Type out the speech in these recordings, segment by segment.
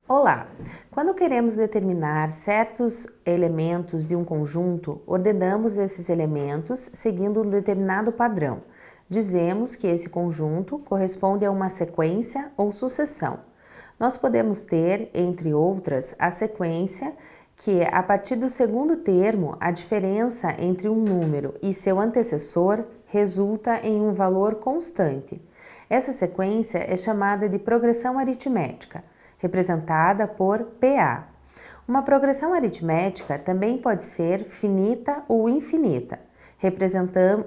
Olá! Quando queremos determinar certos elementos de um conjunto, ordenamos esses elementos seguindo um determinado padrão. Dizemos que esse conjunto corresponde a uma sequência ou sucessão. Nós podemos ter, entre outras, a sequência que, a partir do segundo termo, a diferença entre um número e seu antecessor resulta em um valor constante. Essa sequência é chamada de progressão aritmética, representada por PA. Uma progressão aritmética também pode ser finita ou infinita.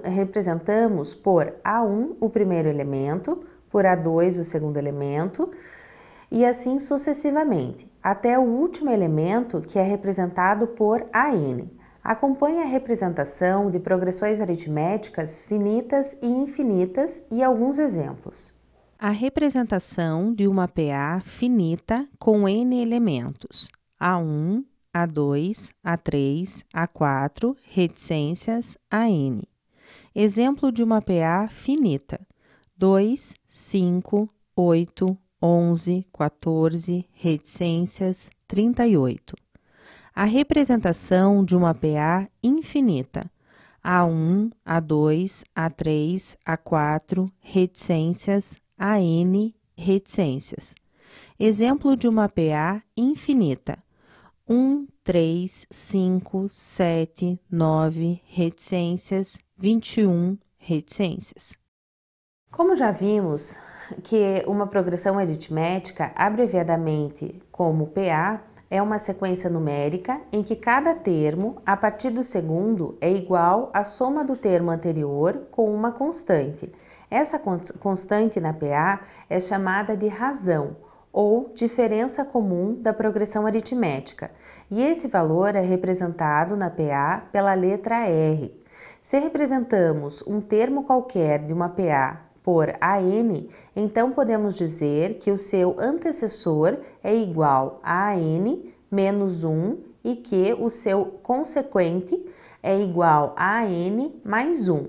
Representamos por A1 o primeiro elemento, por A2 o segundo elemento, e assim sucessivamente, até o último elemento, que é representado por AN. Acompanhe a representação de progressões aritméticas finitas e infinitas e alguns exemplos. A representação de uma PA finita com N elementos: A1, A2, A3, A4, reticências, AN. Exemplo de uma PA finita: 2, 5, 8, 11, 14, reticências, 38. A representação de uma PA infinita: A1, A2, A3, A4, reticências, AN, reticências. Exemplo de uma PA infinita: 1, 3, 5, 7, 9, reticências, 21, reticências. Como já vimos que uma progressão aritmética, abreviadamente como PA, é uma sequência numérica em que cada termo, a partir do segundo, é igual à soma do termo anterior com uma constante. Essa constante na PA é chamada de razão, ou diferença comum da progressão aritmética, e esse valor é representado na PA pela letra R. Se representamos um termo qualquer de uma PA por AN, então podemos dizer que o seu antecessor é igual a AN menos 1 e que o seu consequente é igual a AN mais 1.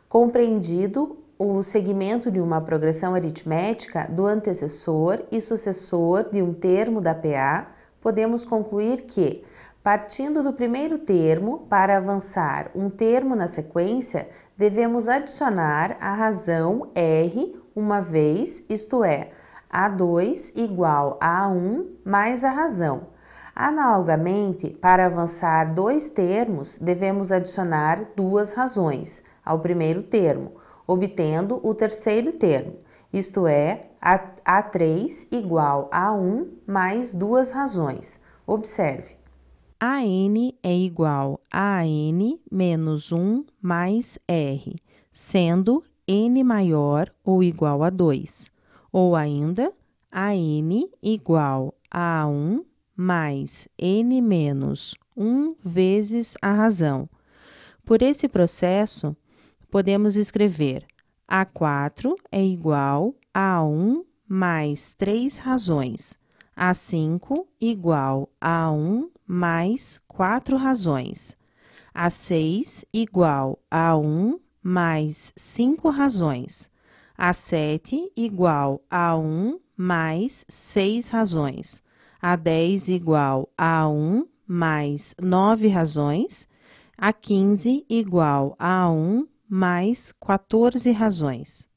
Compreendido o segmento de uma progressão aritmética do antecessor e sucessor de um termo da PA, podemos concluir que, partindo do primeiro termo, para avançar um termo na sequência, devemos adicionar a razão R uma vez, isto é, A2 igual a A1 mais a razão. Analogamente, para avançar dois termos, devemos adicionar duas razões ao primeiro termo, obtendo o terceiro termo, isto é, A3 igual a 1 mais duas razões. Observe. AN é igual a AN menos 1 mais R, sendo N maior ou igual a 2, ou ainda AN igual a 1 mais N menos 1 vezes a razão. Por esse processo, podemos escrever A4 é igual a 1 mais 3 razões, A5 igual a 1 mais 4 razões, A6 igual a 1 mais 5 razões, A7 igual a 1 mais 6 razões, A10 igual a 1 mais 9 razões, A15 igual a 1 mais 14 razões.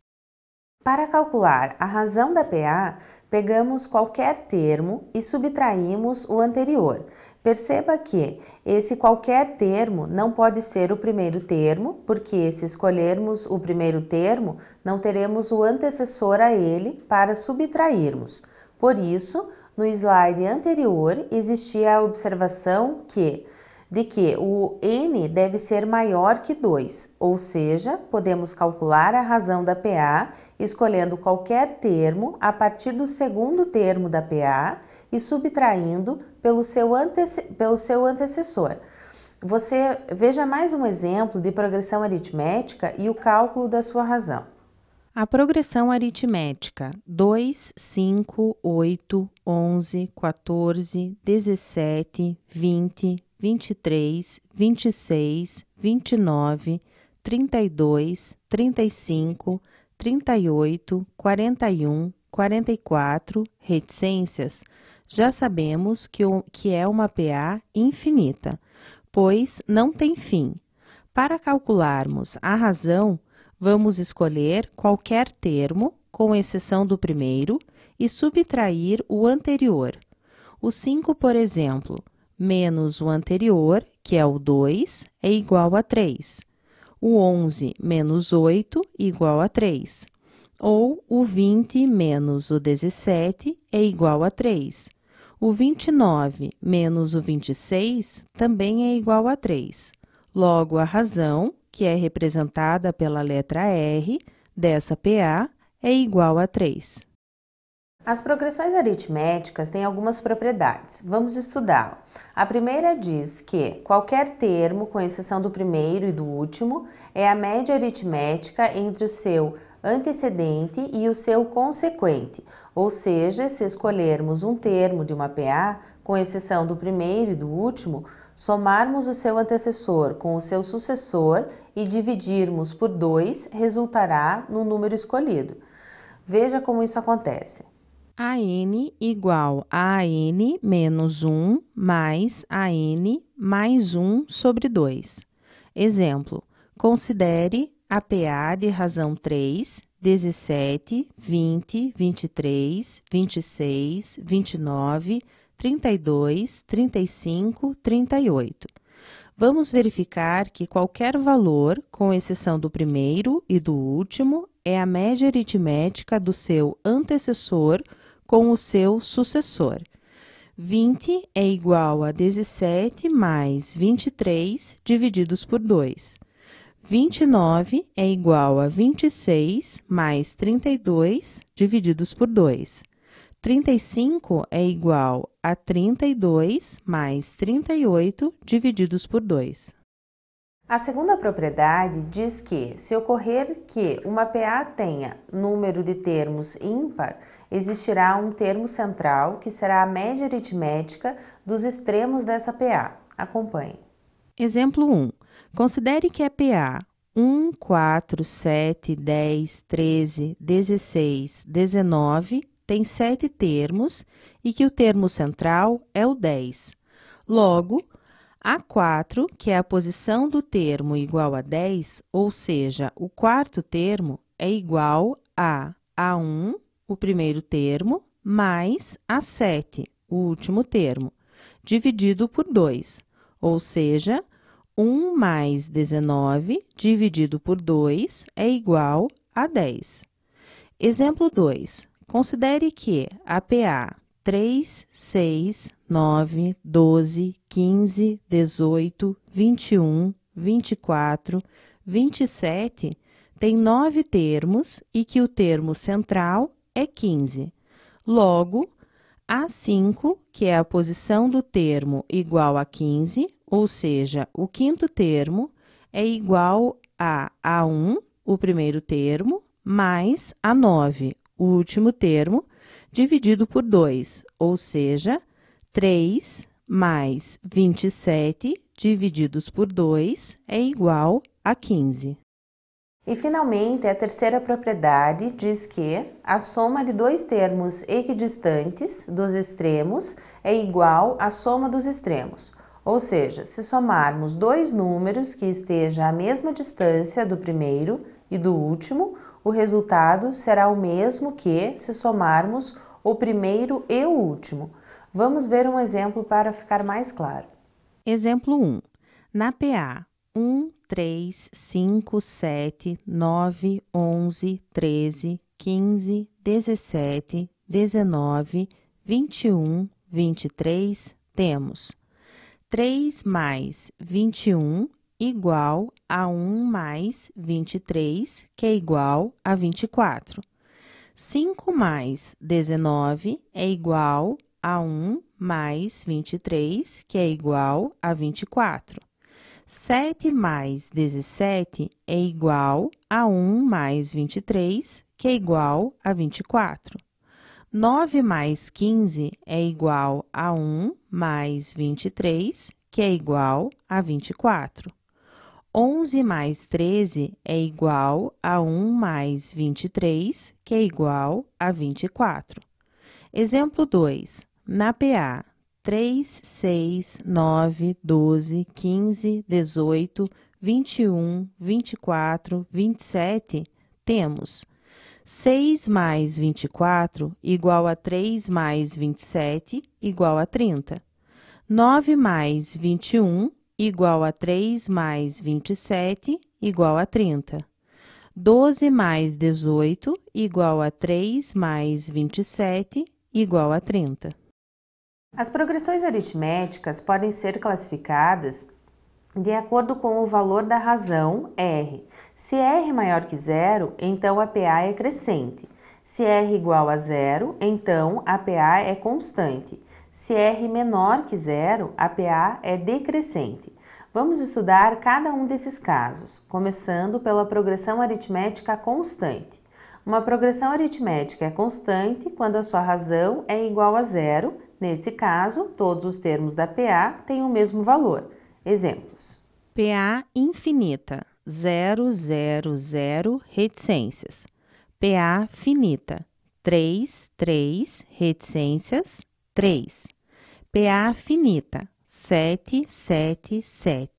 Para calcular a razão da PA, pegamos qualquer termo e subtraímos o anterior. Perceba que esse qualquer termo não pode ser o primeiro termo, porque se escolhermos o primeiro termo, não teremos o antecessor a ele para subtrairmos. Por isso, no slide anterior, existia a observação de que o n deve ser maior que 2, ou seja, podemos calcular a razão da PA escolhendo qualquer termo a partir do segundo termo da PA e subtraindo pelo seu antecessor. Você veja mais um exemplo de progressão aritmética e o cálculo da sua razão. A progressão aritmética 2, 5, 8, 11, 14, 17, 20, 23, 26, 29, 32, 35, 38, 41, 44, reticências, já sabemos que é uma PA infinita, pois não tem fim. Para calcularmos a razão, vamos escolher qualquer termo, com exceção do primeiro, e subtrair o anterior. O 5, por exemplo, menos o anterior, que é o 2, é igual a 3. O 11 menos 8, igual a 3. Ou o 20 menos o 17 é igual a 3. O 29 menos o 26 também é igual a 3. Logo, a razão, que é representada pela letra R dessa PA, é igual a 3. As progressões aritméticas têm algumas propriedades. Vamos estudá-la. A primeira diz que qualquer termo, com exceção do primeiro e do último, é a média aritmética entre o seu antecedente e o seu consequente. Ou seja, se escolhermos um termo de uma PA, com exceção do primeiro e do último, somarmos o seu antecessor com o seu sucessor e dividirmos por 2, resultará no número escolhido. Veja como isso acontece. AN igual a AN menos 1 mais AN mais 1 sobre 2. Exemplo, considere a PA de razão 3, 17, 20, 23, 26, 29, 32, 35, 38. Vamos verificar que qualquer valor, com exceção do primeiro e do último, é a média aritmética do seu antecessor com o seu sucessor. 20 é igual a 17 mais 23 divididos por 2. 29 é igual a 26 mais 32 divididos por 2. 35 é igual a 32 mais 38 divididos por 2. A segunda propriedade diz que, se ocorrer que uma PA tenha número de termos ímpar, existirá um termo central que será a média aritmética dos extremos dessa PA. Acompanhe. Exemplo 1. Considere que a PA 1, 4, 7, 10, 13, 16, 19 tem 7 termos e que o termo central é o 10. Logo, A4, que é a posição do termo igual a 10, ou seja, o quarto termo, é igual a A1, o primeiro termo, mais A7, o último termo, dividido por 2, ou seja, 1 mais 19 dividido por 2 é igual a 10. Exemplo 2. Considere que a PA 3, 6, 9, 12, 15, 18, 21, 24, 27 tem 9 termos e que o termo central é 15. Logo, A5, que é a posição do termo igual a 15, ou seja, o quinto termo, é igual a A1, o primeiro termo, mais A9, o último termo, dividido por 2, ou seja, 3 mais 27 divididos por 2 é igual a 15. E, finalmente, a terceira propriedade diz que a soma de dois termos equidistantes dos extremos é igual à soma dos extremos. Ou seja, se somarmos dois números que estejam à mesma distância do primeiro e do último, o resultado será o mesmo que se somarmos o primeiro e o último. Vamos ver um exemplo para ficar mais claro. Exemplo 1. Na PA 1, 3, 5, 7, 9, 11, 13, 15, 17, 19, 21, 23, temos 3 mais 21 igual a 1 mais 23, que é igual a 24. 5 mais 19 é igual a 1 mais 23, que é igual a 24. 7 mais 17 é igual a 1 mais 23, que é igual a 24. 9 mais 15 é igual a 1 mais 23, que é igual a 24. 11 mais 13 é igual a 1 mais 23, que é igual a 24. Exemplo 2. Na PA 3, 6, 9, 12, 15, 18, 21, 24, 27, temos 6 mais 24 igual a 3 mais 27 igual a 30. 9 mais 21 igual a 3 mais 27 igual a 30. 12 mais 18 igual a 3 mais 27 igual a 30. As progressões aritméticas podem ser classificadas de acordo com o valor da razão R. Se R maior que zero, então a PA é crescente. Se R igual a zero, então a PA é constante. Se R menor que zero, a PA é decrescente. Vamos estudar cada um desses casos, começando pela progressão aritmética constante. Uma progressão aritmética é constante quando a sua razão é igual a zero. Nesse caso, todos os termos da PA têm o mesmo valor. Exemplos. PA infinita, 0, 0, 0, reticências. PA finita, 3, 3, reticências, 3. PA finita, 7, 7, 7.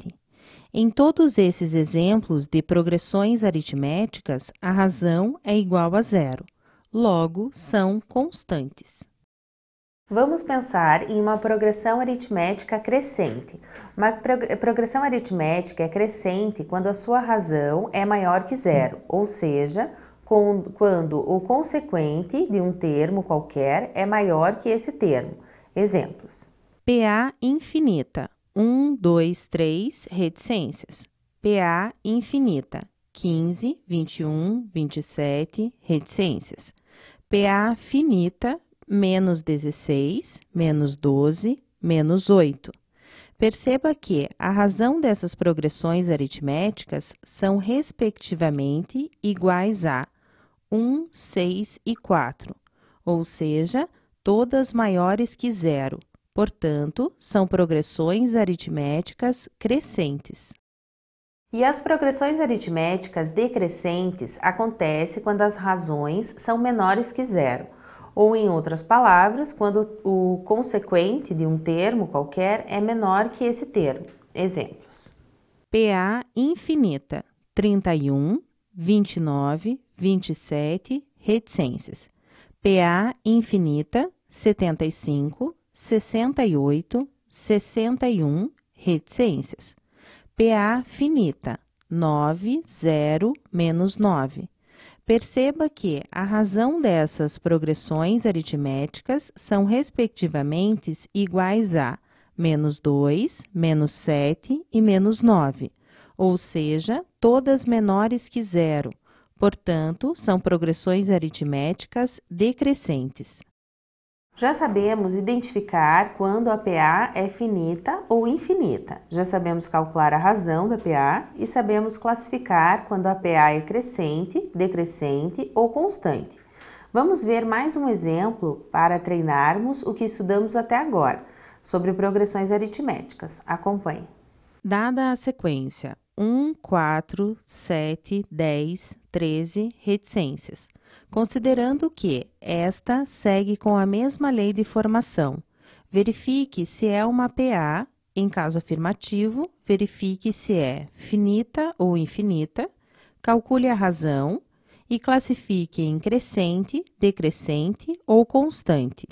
Em todos esses exemplos de progressões aritméticas, a razão é igual a zero. Logo, são constantes. Vamos pensar em uma progressão aritmética crescente. Uma progressão aritmética é crescente quando a sua razão é maior que zero, ou seja, quando o consequente de um termo qualquer é maior que esse termo. Exemplos. PA infinita, 1, 2, 3, reticências. PA infinita, 15, 21, 27, reticências. PA finita, menos 16, menos 12, menos 8. Perceba que a razão dessas progressões aritméticas são, respectivamente, iguais a 1, 6 e 4, ou seja, todas maiores que zero. Portanto, são progressões aritméticas crescentes. E as progressões aritméticas decrescentes acontecem quando as razões são menores que zero, ou, em outras palavras, quando o consequente de um termo qualquer é menor que esse termo. Exemplos. PA infinita, 31, 29, 27, reticências. PA infinita, 75, 68, 61, reticências. PA finita, 9, 0, menos 9. Perceba que a razão dessas progressões aritméticas são, respectivamente, iguais a menos 2, menos 7 e menos 9, ou seja, todas menores que zero. Portanto, são progressões aritméticas decrescentes. Já sabemos identificar quando a PA é finita ou infinita. Já sabemos calcular a razão da PA e sabemos classificar quando a PA é crescente, decrescente ou constante. Vamos ver mais um exemplo para treinarmos o que estudamos até agora sobre progressões aritméticas. Acompanhe. Dada a sequência 1, 4, 7, 10, 13, reticências, considerando que esta segue com a mesma lei de formação, verifique se é uma PA, em caso afirmativo, verifique se é finita ou infinita, calcule a razão e classifique em crescente, decrescente ou constante.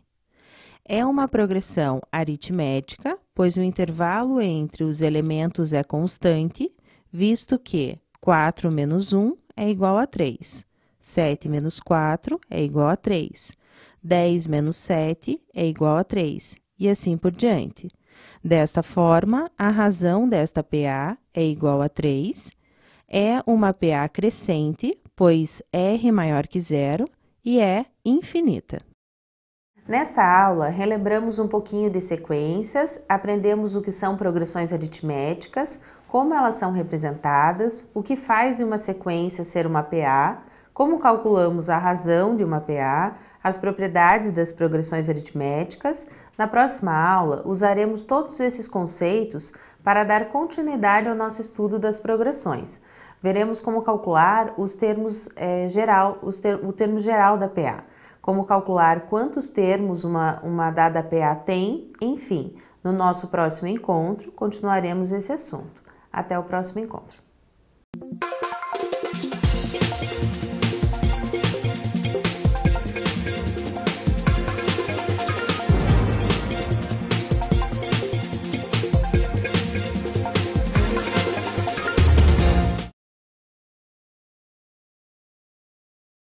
É uma progressão aritmética, pois o intervalo entre os elementos é constante, visto que 4 menos 1 é igual a 3, 7 menos 4 é igual a 3, 10 menos 7 é igual a 3, e assim por diante. Desta forma, a razão desta PA é igual a 3, é uma PA crescente, pois R maior que zero, e é infinita. Nesta aula, relembramos um pouquinho de sequências, aprendemos o que são progressões aritméticas, como elas são representadas, o que faz de uma sequência ser uma PA, como calculamos a razão de uma PA, as propriedades das progressões aritméticas. Na próxima aula, usaremos todos esses conceitos para dar continuidade ao nosso estudo das progressões. Veremos como calcular os termos o termo geral da PA, como calcular quantos termos uma dada PA tem, enfim. No nosso próximo encontro, continuaremos esse assunto. Até o próximo encontro.